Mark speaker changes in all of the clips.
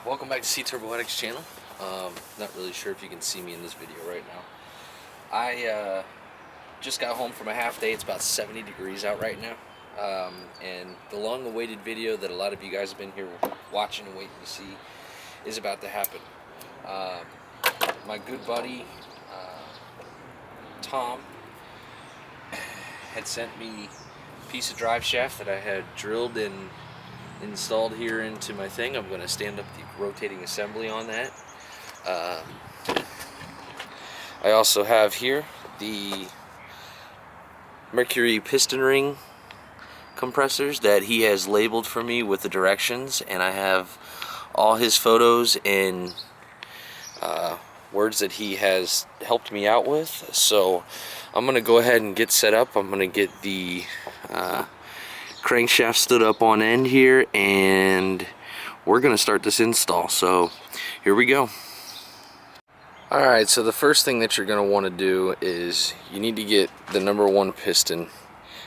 Speaker 1: Welcome back to C-Turboetics channel. Not really sure if you can see me in this video right now. I just got home from a half day. It's about 70 degrees out right now. And the long-awaited video that a lot of you guys have been here watching and waiting to see is about to happen. My good buddy Tom had sent me a piece of drive shaft that I had drilled and installed here into my thing. I'm going to stand up the rotating assembly on that. I also have here the Mercury piston ring compressors that he has labeled for me with the directions, and I have all his photos and words that he has helped me out with. So I'm going to go ahead and get set up. I'm going to get the crankshaft stood up on end here, and we're going to start this install. So here we go. Alright, so the first thing that you're going to want to do is you need to get the #1 piston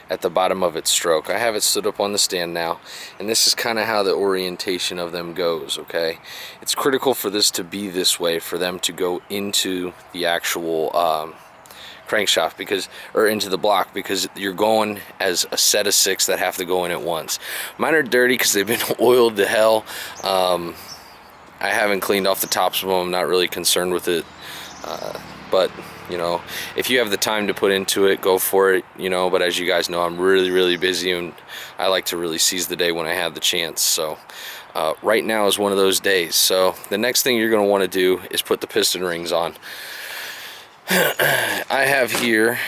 Speaker 1: at the bottom of its stroke. I have it stood up on the stand now, and this is kind of how the orientation of them goes, okay? It's critical for this to be this way for them to go into the actual crankshaft, or into the block, because you're going as a set of 6 that have to go in at once. Mine are dirty because they've been oiled to hell. I haven't cleaned off the tops of them. I'm not really concerned with it, but you know, if you have the time to put into it, go for it, you know. But as you guys know, I'm really busy, and I like to really seize the day when I have the chance. So right now is one of those days. So the next thing you're going to want to do is put the piston rings on. I have here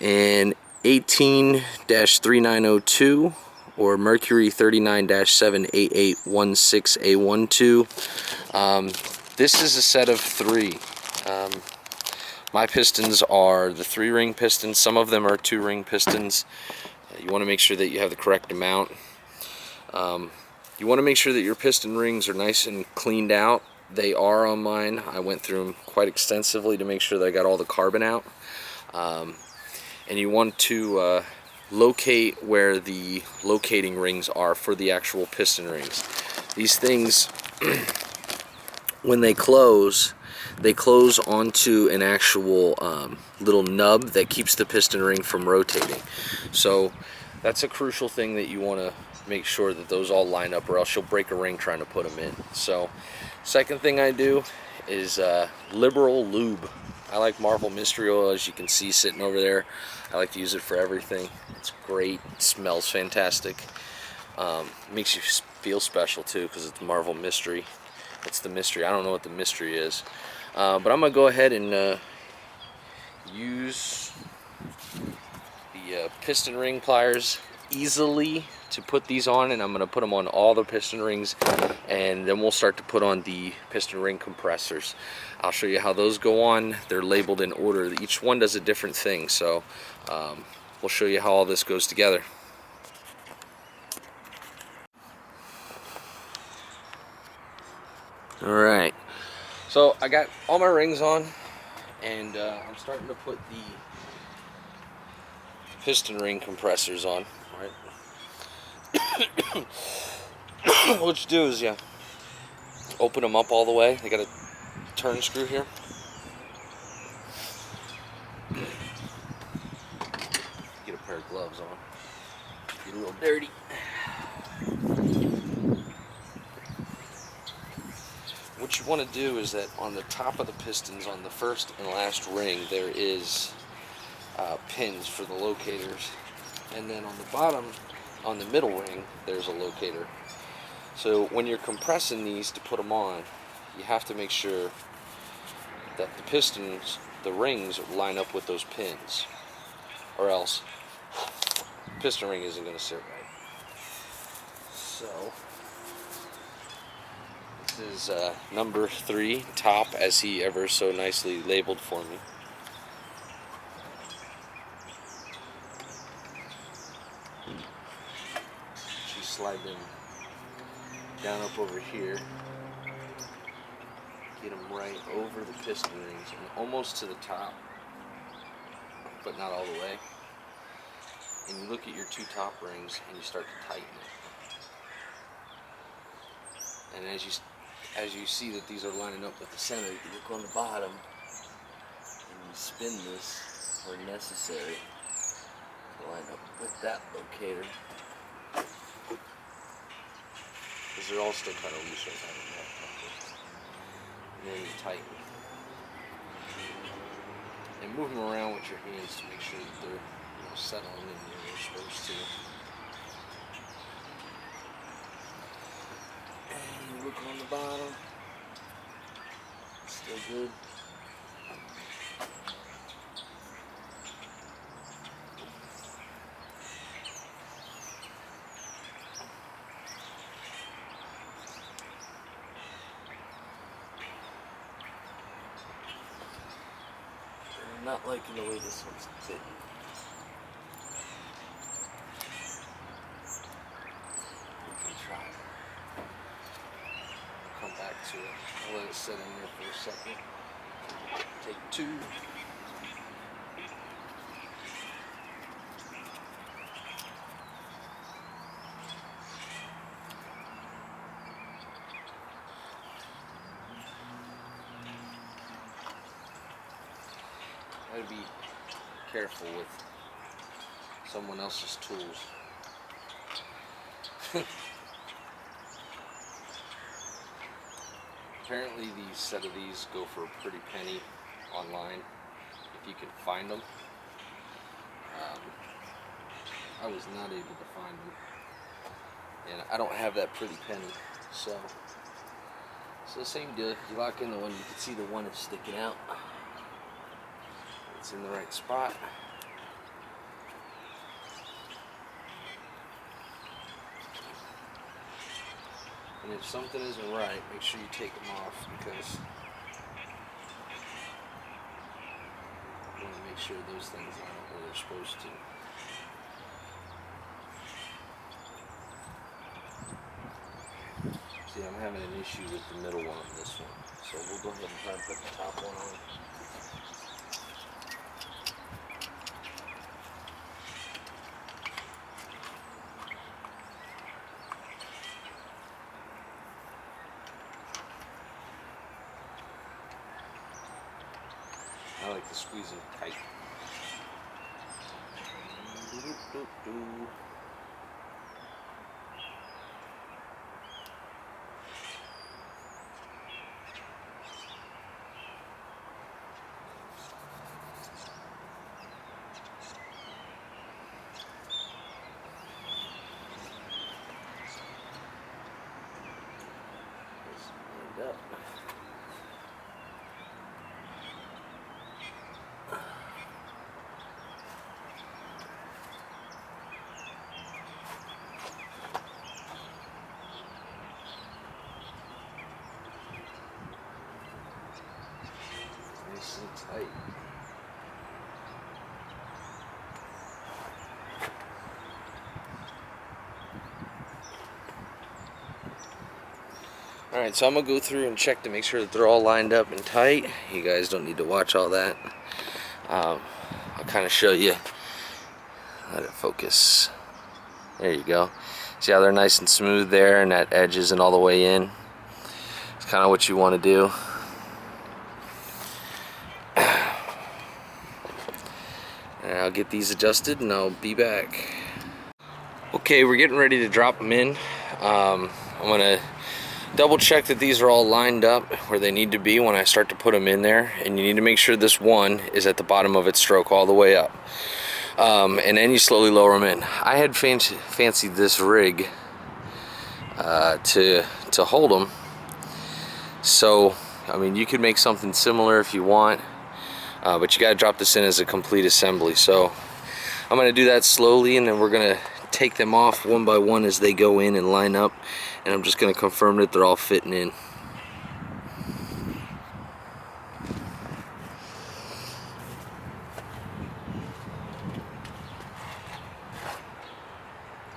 Speaker 1: an 18-3902 or Mercury 39-78816A12. This is a set of 3. My pistons are the 3-ring pistons. Some of them are 2-ring pistons. You want to make sure that you have the correct amount. You want to make sure that your piston rings are nice and cleaned out. They are on mine. I went through them quite extensively to make sure that I got all the carbon out. And you want to locate where the locating rings are for the actual piston rings. These things, when they close onto an actual little nub that keeps the piston ring from rotating. So that's a crucial thing that you want to make sure that those all line up, or else you'll break a ring trying to put them in. So second thing I do is liberal lube. I like Marvel Mystery Oil, as you can see sitting over there. I like to use it for everything. It's great. It smells fantastic. Makes you feel special too, because it's Marvel Mystery. It's the mystery. I don't know what the mystery is. But I'm going to go ahead and use the piston ring pliers easily to put these on, and I'm going to put them on all the piston rings, and then we'll start to put on the piston ring compressors. I'll show you how those go on. They're labeled in order. Each one does a different thing, so we'll show you how all this goes together. Alright, so I got all my rings on, and I'm starting to put the piston ring compressors on. Right. What you do is you open them up all the way. They got a turn screw here. Get a pair of gloves on. Get a little dirty. What you want to do is that on the top of the pistons, on the first and last ring, there is pins for the locators, and then on the bottom, on the middle ring, there's a locator. So when you're compressing these to put them on, you have to make sure that the pistons, the rings, line up with those pins, or else the piston ring isn't going to sit right. So this is number 3, top, as he ever so nicely labeled for me. Slide them down up over here, get them right over the piston rings and almost to the top, but not all the way. And you look at your 2 top rings and you start to tighten it. And as you see that these are lining up with the center, you look on the bottom and you spin this where necessary to line up with that locator. Because they're all still kind of loose right now. And then you tighten. And move them around with your hands to make sure that they're settling in where they're supposed to. And you look on the bottom. It's still good. I'm not liking the way this one's fitting. We can try it. Come back to it. I'll let it sit in there for a second. Take two. Gotta be careful with someone else's tools. Apparently these set of these go for a pretty penny online if you can find them. I was not able to find them, and I don't have that pretty penny, so same deal. You lock in the one, you can see the one is sticking out. It's in the right spot. And if something isn't right, make sure you take them off, because you want to make sure those things line up where they're supposed to. See, I'm having an issue with the middle one on this one, so we'll go ahead and try and put the top one on. I like to squeeze them tight. Up. Nice and tight. Alright, so I'm going to go through and check to make sure that they're all lined up and tight. You guys don't need to watch all that. I'll kind of show you. Let it focus. There you go. See how they're nice and smooth there, and that edge isn't all the way in. It's kind of what you want to do. And I'll get these adjusted and I'll be back. Okay, we're getting ready to drop them in. I'm going to double check that these are all lined up where they need to be when I start to put them in there, and you need to make sure this one is at the bottom of its stroke all the way up, and then you slowly lower them in. I had fancied this rig to hold them, so I mean you could make something similar if you want, but you got to drop this in as a complete assembly. So I'm going to do that slowly, and then we're going to take them off one by one as they go in and line up, and I'm just going to confirm that they're all fitting in.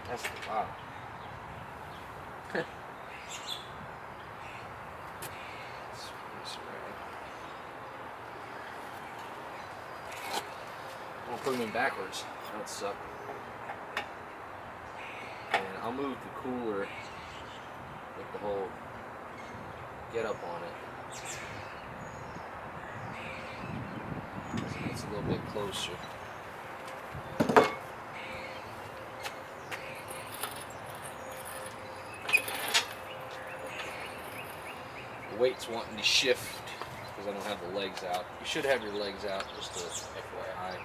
Speaker 1: That's the bottom. I'm going to put them in backwards. That would suck. And I'll move the cooler with the whole get up on it. So it's a little bit closer. The weight's wanting to shift because I don't have the legs out. You should have your legs out, just a FYI.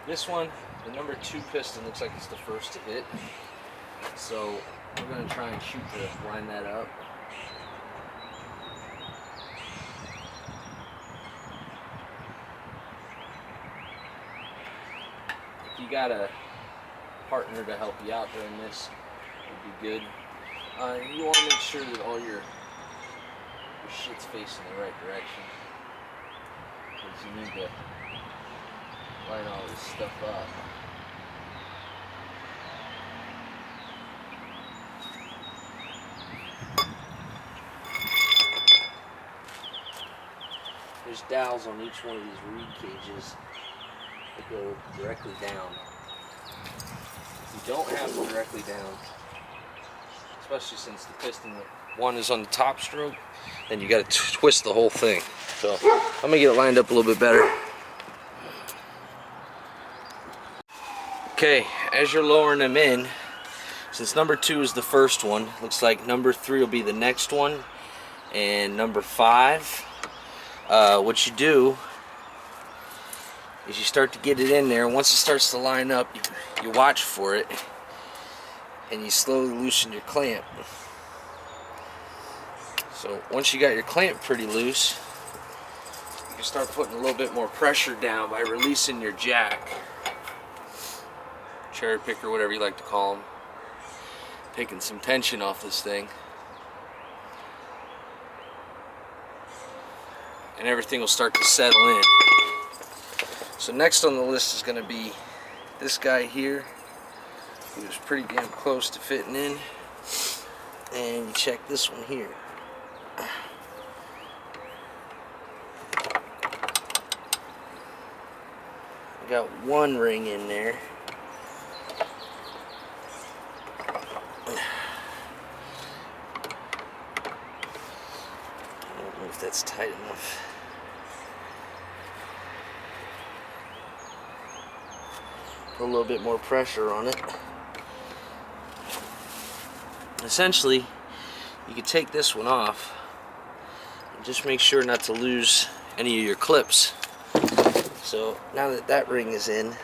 Speaker 1: This one, the number 2 piston, looks like it's the first to hit. So we're going to try and shoot to line that up. If you got a partner to help you out during this, would be good. You want to make sure that all your shit's facing the right direction, because you need to line all this stuff up. There's dowels on each one of these reed cages that go directly down. If you don't have them directly down, especially since the piston one is on the top stroke, then you got to twist the whole thing. So I'm gonna get it lined up a little bit better. Okay, as you're lowering them in, since number 2 is the first one, looks like number 3 will be the next one, and number 5. What you do is you start to get it in there. Once it starts to line up, you watch for it, and you slowly loosen your clamp. So once you got your clamp pretty loose, you can start putting a little bit more pressure down by releasing your jack, cherry picker, whatever you like to call them, taking some tension off this thing, and everything will start to settle in. So next on the list is going to be this guy here, who's pretty damn close to fitting in, and you check this one here. I got one ring in there. I don't know if that's tight enough. Put a little bit more pressure on it. Essentially, you can take this one off and just make sure not to lose any of your clips. So now that that ring is in,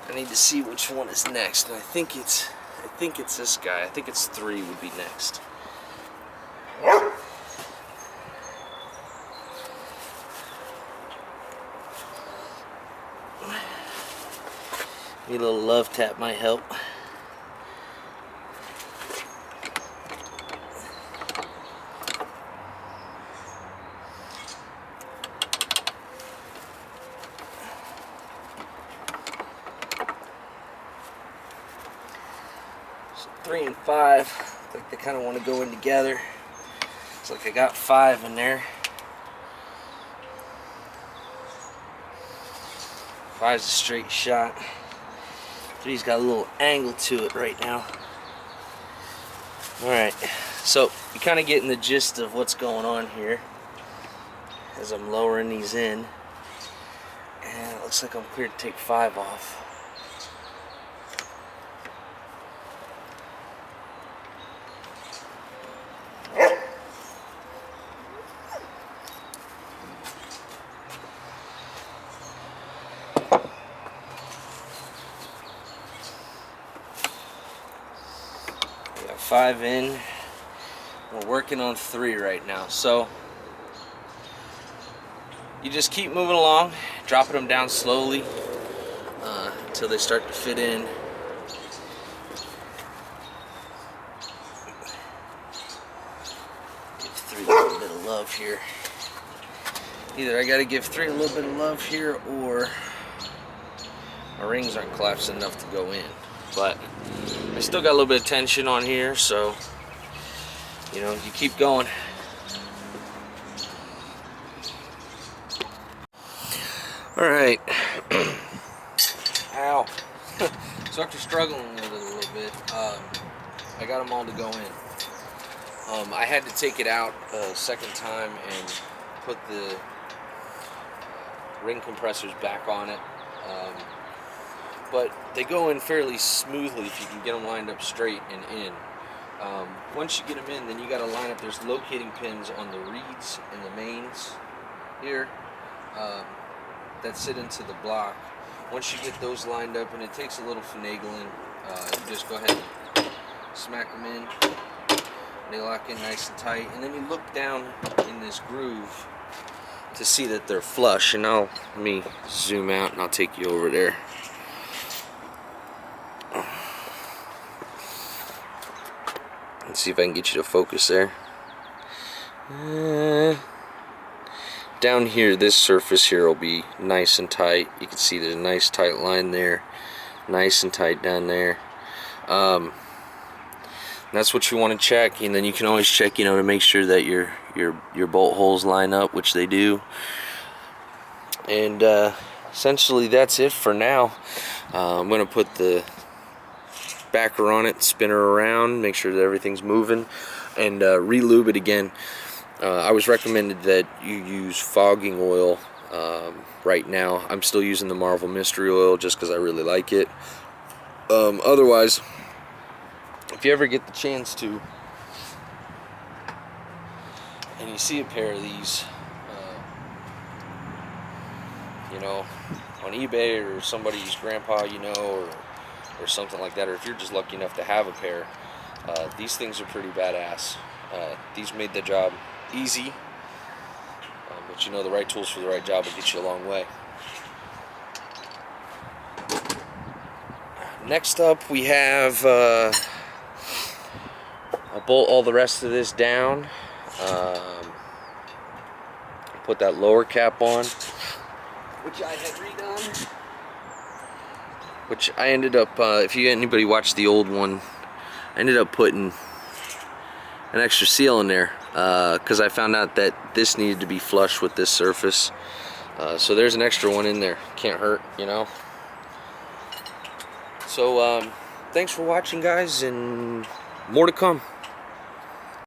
Speaker 1: I need to see which one is next. And I think it's this guy. I think it's 3 would be next. Maybe a little love tap might help. So 3 and 5, I think they kind of want to go in together. It's like I got 5 in there. 5's a straight shot. 3's got a little angle to it right now. Alright, so you're kind of getting the gist of what's going on here as I'm lowering these in. And it looks like I'm clear to take 5 off. We got 5 in. We're working on 3 right now. So you just keep moving along, dropping them down slowly until they start to fit in. Give 3 a little bit of love here. Either I got to give 3 a little bit of love here, or my rings aren't collapsed enough to go in. But I still got a little bit of tension on here, so you know, you keep going. Alright. Ow. So after struggling with it a little bit. I got them all to go in. I had to take it out a second time and put the ring compressors back on it. But they go in fairly smoothly if you can get them lined up straight and in. Once you get them in, then you got to line up. There's locating pins on the reeds and the mains here that sit into the block. Once you get those lined up, and it takes a little finagling, you just go ahead and smack them in. They lock in nice and tight, and then you look down in this groove to see that they're flush. And let me zoom out and I'll take you over there. Let's see if I can get you to focus there. Down here, this surface here will be nice and tight. You can see there's a nice tight line there, nice and tight down there. That's what you want to check, and then you can always check, to make sure that your bolt holes line up, which they do. And essentially that's it for now. I'm going to put the backer on it, spin her around, make sure that everything's moving, and re-lube it again. I was recommended that you use fogging oil. Right now I'm still using the Marvel Mystery Oil just because I really like it. Otherwise, if you ever get the chance to, and you see a pair of these, on eBay, or somebody's grandpa, or something like that, or if you're just lucky enough to have a pair, these things are pretty badass. These made the job easy, but the right tools for the right job will get you a long way. Next up, we have I'll bolt all the rest of this down, put that lower cap on, which I had redone, which I ended up, if anybody watched the old one, I ended up putting an extra seal in there because I found out that this needed to be flush with this surface. So there's an extra one in there. Can't hurt, So thanks for watching, guys, and more to come.